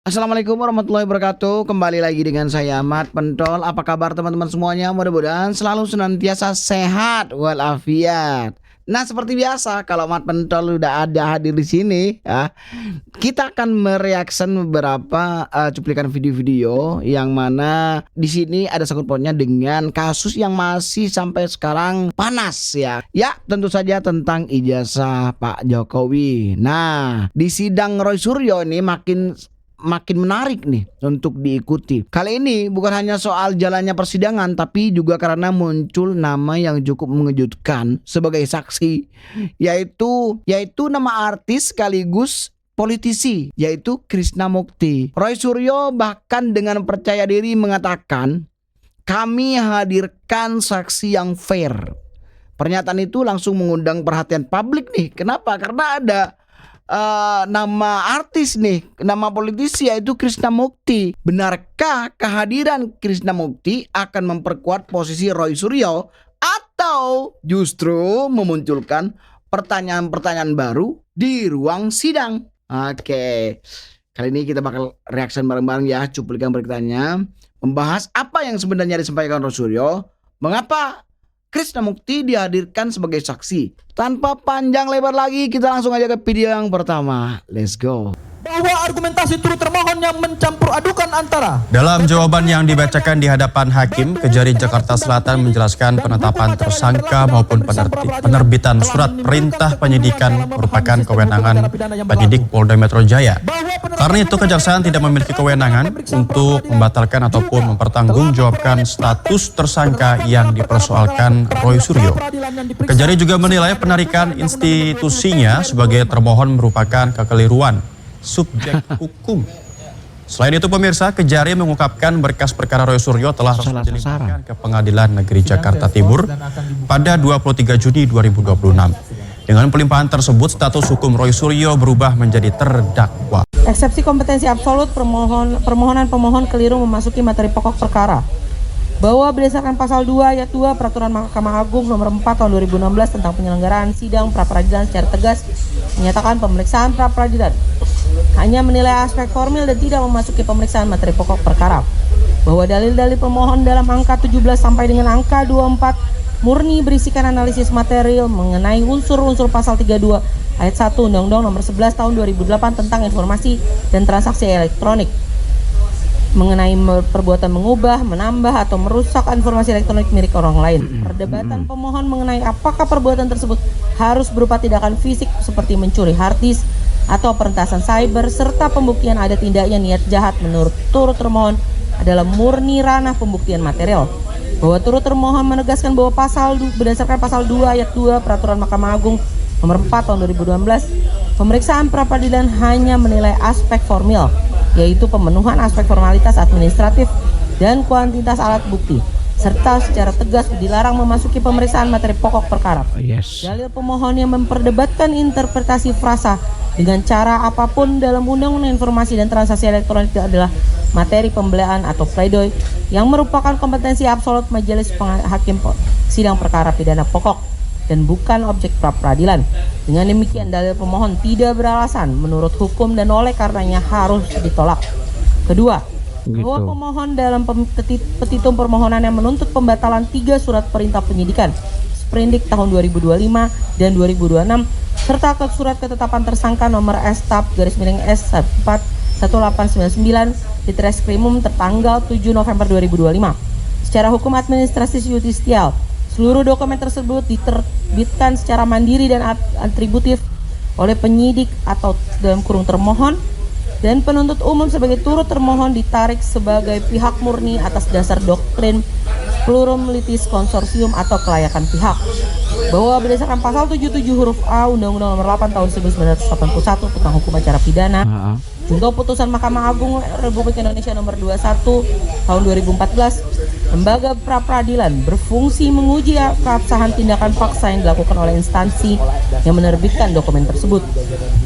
Assalamualaikum warahmatullahi wabarakatuh. Kembali lagi dengan saya Ahmad Pentol. Apa kabar teman-teman semuanya? Mudah-mudahan selalu senantiasa sehat walafiat. Nah, seperti biasa kalau Ahmad Pentol udah ada hadir di sini ya, kita akan mereaction beberapa cuplikan video-video yang mana di sini ada sangkut pautnya dengan kasus yang masih sampai sekarang panas ya. Ya, tentu saja tentang ijazah Pak Jokowi. Nah, di sidang Roy Suryo ini makin menarik nih untuk diikuti. Kali ini bukan hanya soal jalannya persidangan, tapi juga karena muncul nama yang cukup mengejutkan sebagai saksi, yaitu nama artis sekaligus politisi, yaitu Krishna Mukti. Roy Suryo bahkan dengan percaya diri mengatakan, "Kami hadirkan saksi yang fair." Pernyataan itu langsung mengundang perhatian publik nih. Kenapa? Karena ada nama artis nih, nama politisi yaitu Krishna Mukti. Benarkah kehadiran Krishna Mukti akan memperkuat posisi Roy Suryo atau justru memunculkan pertanyaan-pertanyaan baru di ruang sidang? Oke, kali ini kita bakal reaction bareng-bareng ya, cuplikan beritanya, membahas apa yang sebenarnya disampaikan Roy Suryo, mengapa Krishna Mukti dihadirkan sebagai saksi. Tanpa panjang lebar lagi, kita langsung aja ke video yang pertama. Let's go. Bahwa argumentasi turut termohon yang mencampur adukan antara. Dalam jawaban yang dibacakan di hadapan hakim, Kejari Jakarta Selatan menjelaskan penetapan tersangka maupun penerbitan surat perintah penyidikan merupakan kewenangan penyidik Polda Metro Jaya. Karena itu Kejaksaan tidak memiliki kewenangan untuk membatalkan ataupun mempertanggungjawabkan status tersangka yang dipersoalkan Roy Suryo. Kejari juga menilai penarikan institusinya sebagai termohon merupakan kekeliruan subjek hukum. Selain itu pemirsa, Kejari mengungkapkan berkas perkara Roy Suryo telah dilimpahkan ke Pengadilan Negeri Jakarta Timur pada 23 Juni 2026. Dengan pelimpahan tersebut, status hukum Roy Suryo berubah menjadi terdakwa. Eksepsi kompetensi absolut permohonan pemohon keliru memasuki materi pokok perkara. Bahwa berdasarkan pasal 2 ayat 2 Peraturan Mahkamah Agung nomor 4 tahun 2016 tentang penyelenggaraan sidang pra-peradilan secara tegas menyatakan pemeriksaan pra-peradilan hanya menilai aspek formil dan tidak memasuki pemeriksaan materi pokok perkara. Bahwa dalil-dalil pemohon dalam angka 17 sampai dengan angka 24 murni berisikan analisis material mengenai unsur-unsur pasal 32 ayat 1 Undang-Undang nomor 11 tahun 2008 tentang informasi dan transaksi elektronik, mengenai perbuatan mengubah, menambah, atau merusak informasi elektronik milik orang lain. Perdebatan pemohon mengenai apakah perbuatan tersebut harus berupa tindakan fisik seperti mencuri hard disk atau peretasan cyber, serta pembuktian ada tindaknya niat jahat menurut turut termohon adalah murni ranah pembuktian material. Bahwa turut termohon menegaskan bahwa berdasarkan pasal 2 ayat 2 Peraturan Mahkamah Agung nomor 4 tahun 2012, pemeriksaan pra-peradilan hanya menilai aspek formil, yaitu pemenuhan aspek formalitas administratif dan kuantitas alat bukti, serta secara tegas dilarang memasuki pemeriksaan materi pokok perkara. Dalil pemohon yang memperdebatkan interpretasi frasa dengan cara apapun dalam Undang-Undang Informasi dan Transaksi Elektronik adalah materi pembelaan atau pledoi yang merupakan kompetensi absolut majelis hakim sidang perkara pidana pokok dan bukan objek pra-peradilan. Dengan demikian dalil pemohon tidak beralasan menurut hukum dan oleh karenanya harus ditolak. Kedua, bahwa pemohon dalam petitum permohonan yang menuntut pembatalan 3 surat perintah penyidikan Sprindik tahun 2025 dan 2026 serta ke surat ketetapan tersangka nomor S/S41899 di Treskrimum tertanggal 7 November 2025. Secara hukum administrasi yudisial, seluruh dokumen tersebut diterbitkan secara mandiri dan atributif oleh penyidik atau dalam kurung termohon, dan penuntut umum sebagai turut termohon ditarik sebagai pihak murni atas dasar doktrin pluralitas konsorsium atau kelayakan pihak. Bahwa berdasarkan pasal 77 huruf A Undang-Undang nomor 8 tahun 1981 tentang hukum acara pidana, junto putusan Mahkamah Agung Republik Indonesia nomor 21 tahun 2014, lembaga pra-peradilan berfungsi menguji keabsahan tindakan paksa yang dilakukan oleh instansi yang menerbitkan dokumen tersebut.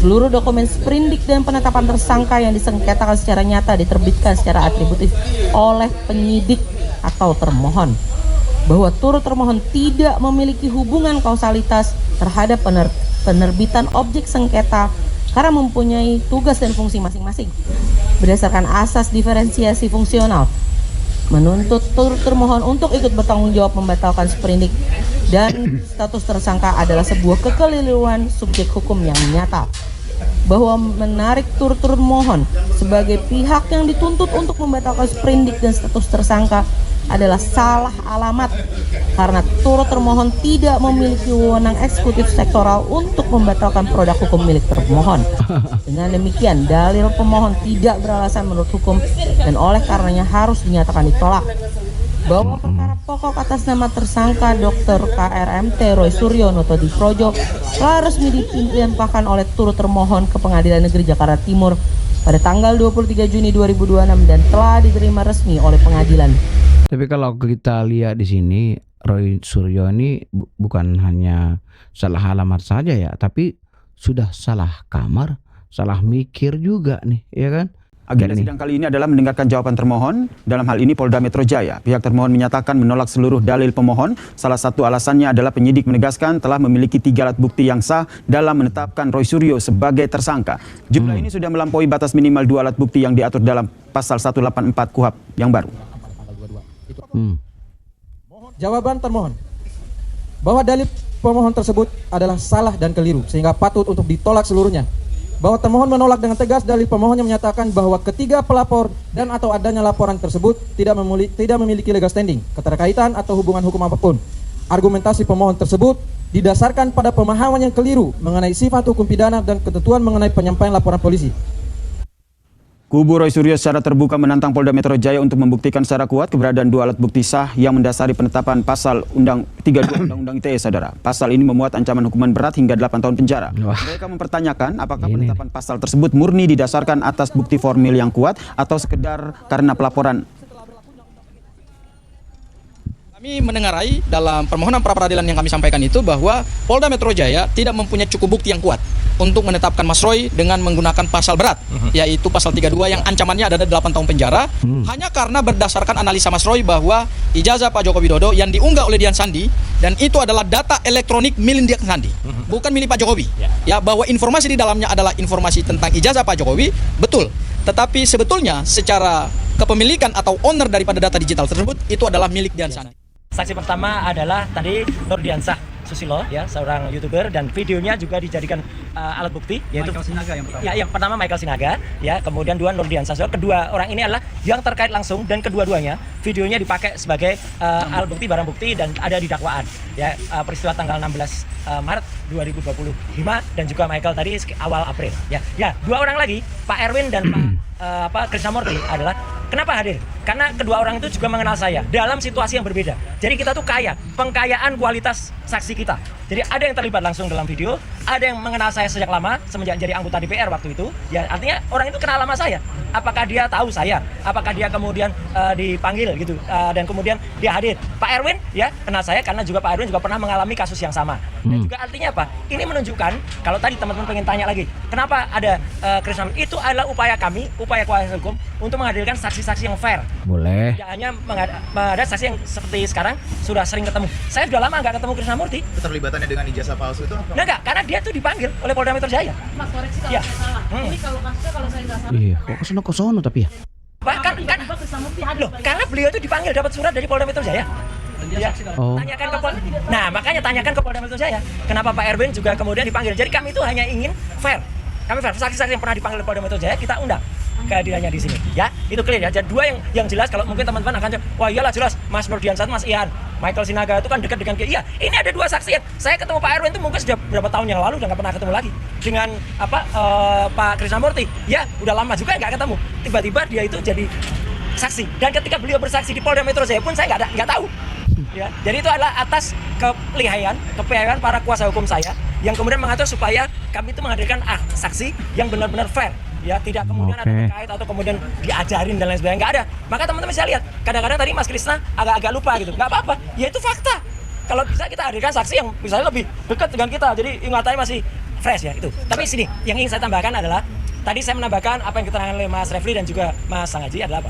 Seluruh dokumen sprindik dan penetapan tersangka yang disengketakan secara nyata diterbitkan secara atributif oleh penyidik atau termohon. Bahwa turut termohon tidak memiliki hubungan kausalitas terhadap penerbitan objek sengketa karena mempunyai tugas dan fungsi masing-masing. berdasarkan asas diferensiasi fungsional menuntut turut termohon untuk ikut bertanggung jawab membatalkan sprindik dan status tersangka adalah sebuah kekeliruan subjek hukum yang nyata, bahwa menarik turut termohon sebagai pihak yang dituntut untuk membatalkan sprindik dan status tersangka adalah salah alamat karena turut termohon tidak memiliki wewenang eksekutif sektoral untuk membatalkan produk hukum milik termohon. Dengan demikian, dalil pemohon tidak beralasan menurut hukum dan oleh karenanya harus dinyatakan ditolak. Bahwa perkara pokok atas nama tersangka Dr. KRMT Roy Suryo Noto Diprojo telah resmi dilimpahkan oleh turut termohon ke Pengadilan Negeri Jakarta Timur pada tanggal 23 Juni 2026 dan telah diterima resmi oleh pengadilan. Tapi kalau kita lihat di sini, Roy Suryo ini bukan hanya salah alamat saja ya, tapi sudah salah kamar, salah mikir juga nih, ya kan? Agenda sidang kali ini adalah mendengarkan jawaban termohon, dalam hal ini Polda Metro Jaya. Pihak termohon menyatakan menolak seluruh dalil pemohon. Salah satu alasannya adalah penyidik menegaskan telah memiliki 3 alat bukti yang sah dalam menetapkan Roy Suryo sebagai tersangka. Jumlah ini sudah melampaui batas minimal 2 alat bukti yang diatur dalam pasal 184 KUHP yang baru. Jawaban termohon bahwa dalil pemohon tersebut adalah salah dan keliru sehingga patut untuk ditolak seluruhnya. Bahwa termohon menolak dengan tegas dalil pemohon yang menyatakan bahwa ketiga pelapor dan atau adanya laporan tersebut tidak memiliki legal standing, keterkaitan atau hubungan hukum apapun. Argumentasi pemohon tersebut didasarkan pada pemahaman yang keliru mengenai sifat hukum pidana dan ketentuan mengenai penyampaian laporan polisi. Kubu Roy Suryo secara terbuka menantang Polda Metro Jaya untuk membuktikan secara kuat keberadaan 2 alat bukti sah yang mendasari penetapan pasal 32 Undang-Undang ITE, saudara. Pasal ini memuat ancaman hukuman berat hingga 8 tahun penjara. Mereka mempertanyakan apakah penetapan pasal tersebut murni didasarkan atas bukti formil yang kuat atau sekedar karena pelaporan. Kami mendengarai dalam permohonan pra-peradilan yang kami sampaikan itu bahwa Polda Metro Jaya tidak mempunyai cukup bukti yang kuat untuk menetapkan Mas Roy dengan menggunakan pasal berat, yaitu pasal 32 yang ancamannya ada 8 tahun penjara, hanya karena berdasarkan analisa Mas Roy bahwa ijazah Pak Joko Widodo yang diunggah oleh Dian Sandi, dan itu adalah data elektronik milik Dian Sandi, bukan milik Pak Jokowi. Ya, bahwa informasi di dalamnya adalah informasi tentang ijazah Pak Jokowi, betul. Tetapi sebetulnya secara kepemilikan atau owner daripada data digital tersebut itu adalah milik Dian Sandi. Saksi pertama adalah tadi Nurdiansah Susilo, ya, seorang YouTuber, dan videonya juga dijadikan alat bukti, yaitu Michael Sinaga yang pertama. Ya, yang pertama Michael Sinaga, ya, kemudian 2 Nurdiansah. Kedua orang ini adalah yang terkait langsung dan kedua-duanya videonya dipakai sebagai alat bukti, barang bukti, dan ada di dakwaan, ya, peristiwa tanggal 16 Maret 2025 dan juga Michael tadi awal April, ya. Ya, 2 orang lagi, Pak Erwin dan Pak Krisnamurti adalah kenapa hadir? Karena kedua orang itu juga mengenal saya dalam situasi yang berbeda. Jadi kita tuh kaya, pengkayaan kualitas saksi kita. Jadi ada yang terlibat langsung dalam video, ada yang mengenal saya sejak lama, semenjak jadi anggota DPR waktu itu. Ya, artinya orang itu kenal lama saya. Apakah dia tahu saya? Apakah dia kemudian dipanggil gitu dan kemudian dia hadir? Pak Erwin, ya, kenal saya karena juga Pak Erwin juga pernah mengalami kasus yang sama. Dan juga artinya apa? Ini menunjukkan, kalau tadi teman-teman pengen tanya lagi, kenapa ada Krisnamurti? Itu adalah upaya kami, upaya kuasa hukum untuk menghadirkan saksi-saksi yang fair. Boleh. Tidak hanya ada saksi yang seperti sekarang sudah sering ketemu. Saya sudah lama nggak ketemu Krisnamurti. Keterlibatannya dengan ijazah palsu itu apa? Nah, enggak, karena dia tuh dipanggil oleh Polda Metro Jaya. Mas, koreksi kalau Ya. saya salah. Ini kalau kasusnya kalau saya nggak salah. Iya, kok kesono tapi ya. Bahkan kan loh, karena beliau itu dipanggil dapat surat dari Polda Metro Jaya. Ya. Oh. Tanyakan ke Polda. Nah, makanya tanyakan ke Polda Metro Jaya. Kenapa Pak Erwin juga kemudian dipanggil? Jadi kami itu hanya ingin fair. Kami fair. Saksi-saksi yang pernah dipanggil oleh Polda Metro Jaya kita undang kehadirannya di sini, ya. Itu clear ya. Jadi 2 yang jelas, kalau mungkin teman-teman akan wah iyalah jelas Mas Nurdiansah, Mas Ihan, Michael Sinaga itu kan dekat dengan iya. Ini ada 2 saksi yang saya ketemu Pak Erwin itu mungkin sudah berapa tahun yang lalu, udah nggak pernah ketemu lagi dengan Pak Krisnamurti. Ya, udah lama juga nggak ketemu. Tiba-tiba dia itu jadi saksi. Dan ketika beliau bersaksi di Polda Metro Jaya pun saya nggak tahu. Ya, jadi itu adalah atas kepeliharaan para kuasa hukum saya yang kemudian mengatur supaya kami itu menghadirkan saksi yang benar-benar fair. Ya, tidak kemudian ada terkait atau kemudian diajarin dan lain sebagainya, nggak ada. Maka teman-teman bisa lihat, kadang-kadang tadi Mas Krisna agak-agak lupa gitu, nggak apa-apa, ya itu fakta. Kalau bisa kita hadirkan saksi yang misalnya lebih dekat dengan kita, jadi ingatannya masih fresh ya itu. Tapi sini, yang ingin saya tambahkan adalah, tadi saya menambahkan apa yang diterangkan oleh Mas Refli dan juga Mas Sangaji adalah apa?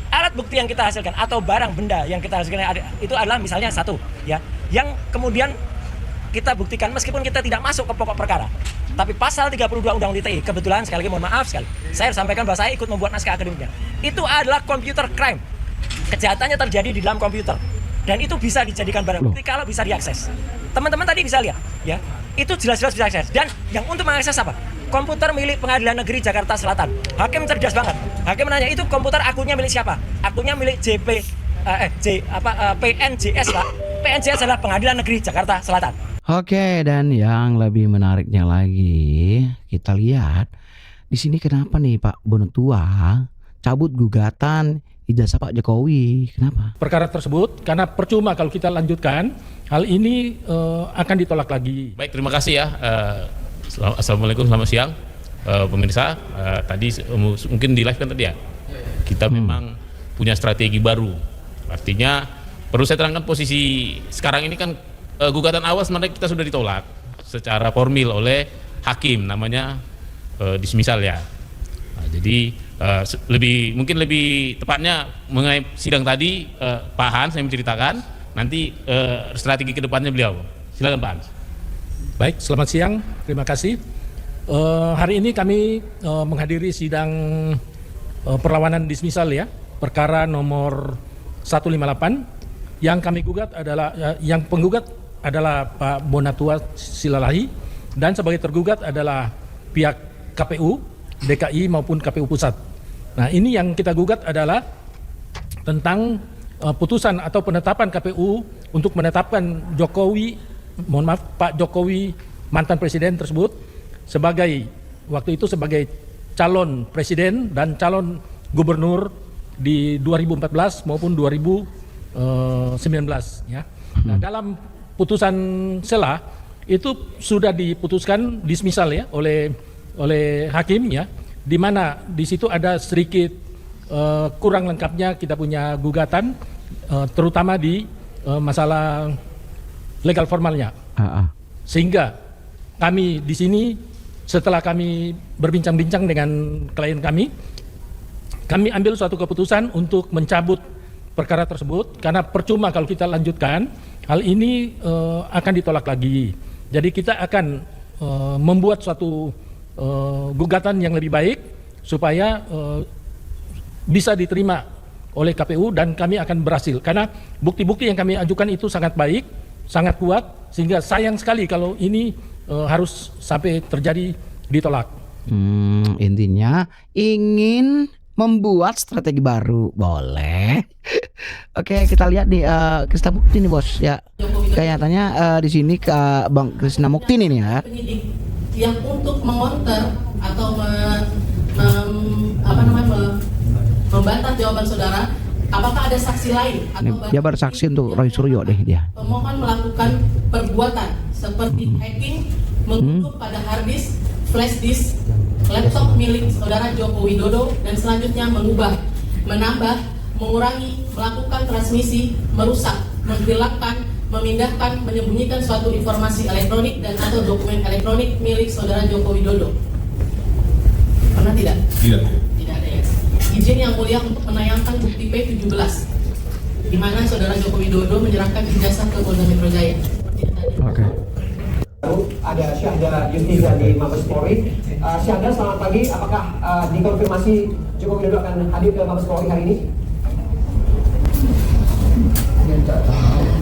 Alat bukti yang kita hasilkan atau barang benda yang kita hasilkan itu adalah misalnya 1, ya, yang kemudian kita buktikan meskipun kita tidak masuk ke pokok perkara. Tapi pasal 32 Undang-Undang ITE, kebetulan sekali lagi mohon maaf sekali, saya sampaikan bahwa saya ikut membuat naskah akademiknya. Itu adalah computer crime. Kejahatannya terjadi di dalam komputer. Dan itu bisa dijadikan barang bukti kalau bisa diakses. Teman-teman tadi bisa lihat, ya. Itu jelas-jelas bisa diakses. Dan yang untuk mengakses apa? Komputer milik Pengadilan Negeri Jakarta Selatan. Hakim cerdas banget. Hakim menanya, itu komputer akunnya milik siapa? Akunnya milik PNJS, Pak. PNJS adalah Pengadilan Negeri Jakarta Selatan. Oke, dan yang lebih menariknya lagi, kita lihat di sini kenapa nih Pak Bonotua cabut gugatan ijazah Pak Jokowi? Kenapa? Perkara tersebut karena percuma kalau kita lanjutkan, hal ini akan ditolak lagi. Baik, terima kasih ya. Assalamualaikum, selamat siang pemirsa. Tadi mungkin di live kan tadi ya, kita memang punya strategi baru. Artinya perlu saya terangkan posisi sekarang ini kan gugatan awal sebenarnya kita sudah ditolak secara formil oleh hakim, namanya dismisal ya. Nah, jadi mungkin lebih tepatnya mengenai sidang tadi, Pak Hans saya menceritakan nanti strategi kedepannya beliau. Silakan Pak Hans. Baik, selamat siang, terima kasih. Hari ini kami menghadiri sidang perlawanan dismisal ya, perkara nomor 158 yang kami gugat adalah yang penggugat adalah Pak Bonotua Silalahi dan sebagai tergugat adalah pihak KPU DKI maupun KPU Pusat. Nah, ini yang kita gugat adalah tentang putusan atau penetapan KPU untuk menetapkan Pak Jokowi mantan presiden tersebut sebagai waktu itu sebagai calon presiden dan calon gubernur di 2014 maupun 2019 ya. Nah, dalam putusan sela itu sudah diputuskan dismisal ya oleh hakim ya, di mana di situ ada sedikit kurang lengkapnya kita punya gugatan terutama di masalah legal formalnya. Sehingga kami di sini setelah kami berbincang-bincang dengan klien kami ambil suatu keputusan untuk mencabut perkara tersebut karena percuma kalau kita lanjutkan, hal ini akan ditolak lagi. Jadi kita akan membuat suatu gugatan yang lebih baik supaya bisa diterima oleh KPU dan kami akan berhasil karena bukti-bukti yang kami ajukan itu sangat baik, sangat kuat, sehingga sayang sekali kalau ini harus sampai terjadi ditolak. Intinya ingin membuat strategi baru, boleh. Oke, kita lihat nih Krisna Mukti nih bos ya. Kayaknya di sini ke Bang Krisna Mukti nih ya. Penyidik yang untuk mengonter atau membantah jawaban saudara, apakah ada saksi lain atau Dia bersaksi untuk Roy Suryo deh dia. pemohon melakukan perbuatan seperti hacking, mengunduh pada hard disk, flash disk, laptop milik saudara Joko Widodo dan selanjutnya mengubah, menambah, mengurangi, melakukan transmisi, merusak, menggelapkan, memindahkan, menyembunyikan suatu informasi elektronik dan atau dokumen elektronik milik saudara Joko Widodo. Pernah tidak? Tidak. Tidak ada ya. Izin yang mulia untuk menayangkan bukti P17 di mana saudara Joko Widodo menyerahkan ijazah ke Polda Metro Jaya. Oke. Ada Syahda Yustiza di Mabes Polri. Syahda, selamat pagi. Apakah dikonfirmasi Joko Widodo akan hadir ke Mabes Polri hari ini?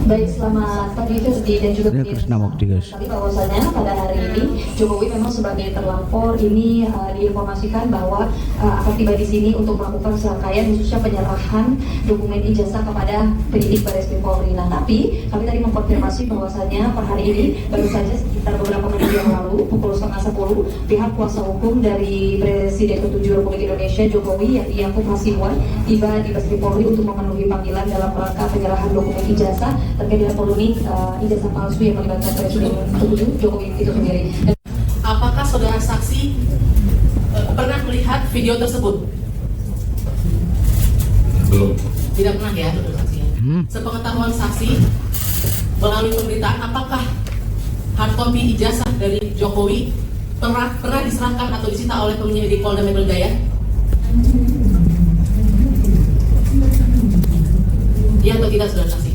Baik, selamat pagi Ferdi dan juga Tapi bahwasanya pada hari ini Jokowi memang sebagai terlapor ini diinformasikan bahwa akan tiba di sini untuk melakukan serangkaian khususnya penyerahan dokumen ijazah kepada penyidik Bareskrim Polri. Nah, tapi kami tadi mengkonfirmasi bahwasanya per hari ini baru saja sekitar beberapa menit yang lalu pukul 9:30 pihak kuasa hukum dari Presiden ke-7 Republik Indonesia Jokowi yakni Yakub Hasibuan tiba di Bareskrim Polri untuk memenuhi panggilan dalam rangka penyerahan dokumen ijazah terkait dengan polemik ijazah palsu yang melibatkan Presiden ke-7 Jokowi itu sendiri. Apakah saudara saksi pernah melihat video tersebut? Belum. Tidak pernah ya, saudara saksi. Sepengetahuan saksi melalui pemberitaan, apakah hard copy ijazah dari Jokowi pernah diserahkan atau disita oleh penyidik Polda Metro Jaya? Iya atau tidak, saudara saksi?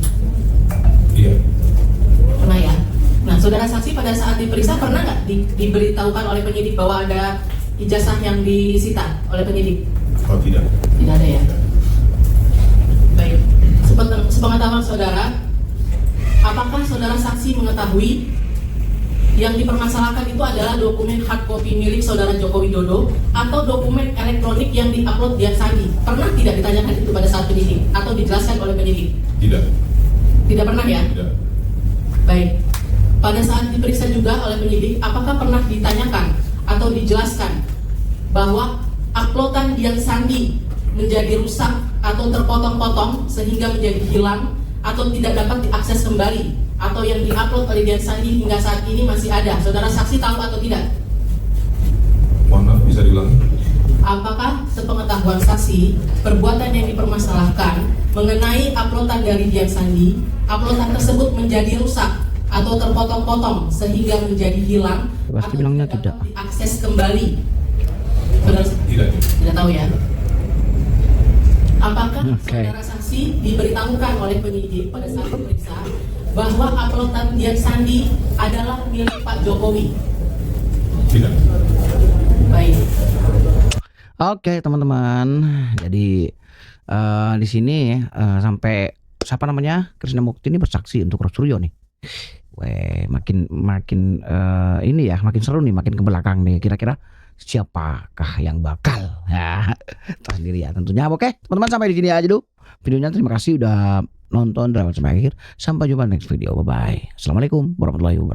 Iya. Pernah ya. Nah, saudara saudara saksi pada saat diperiksa pernah nggak diberitahukan oleh penyidik bahwa ada ijazah yang disita oleh penyidik? Oh tidak. Tidak ada ya. Baik. Sepengetahuan saudara, apakah saudara saksi mengetahui yang dipermasalahkan itu adalah dokumen hard copy milik saudara Joko Widodo atau dokumen elektronik yang diupload Dian Sandi? Pernah tidak ditanyakan itu pada saat penyidik atau dijelaskan oleh penyidik? Tidak. Tidak pernah ya? Tidak. Baik. Pada saat diperiksa juga oleh penyidik, apakah pernah ditanyakan atau dijelaskan bahwa uploadan Dian Sandi menjadi rusak atau terpotong-potong sehingga menjadi hilang atau tidak dapat diakses kembali, atau yang diupload oleh Dian Sandi hingga saat ini masih ada? Saudara saksi tahu atau tidak? Mohon maaf, bisa diulangi? Apakah sepengetahuan saksi perbuatan yang dipermasalahkan mengenai uploadan dari Dian Sandi, uploadan tersebut menjadi rusak atau terpotong-potong sehingga menjadi hilang Pasti atau bilangnya tidak tidak. dapat diakses kembali? Saudara tidak tahu ya. Apakah saudara saksi diberitahukan oleh penyidik pada saat diperiksa bahwa uploadan Dian Sandi adalah milik Pak Jokowi? Tidak. Baik. Oke teman-teman, jadi di sini sampai siapa namanya Krisna Mukti ini bersaksi untuk Rosuryo nih. Weh, makin ini ya, makin seru nih, makin ke belakang nih. Kira-kira siapakah yang bakal? Ya, tahu sendiri ya tentunya. Oke, teman-teman sampai di sini aja dulu videonya. Terima kasih udah nonton sampai akhir. Sampai jumpa next video. Bye bye. Assalamualaikum warahmatullahi wabarakatuh.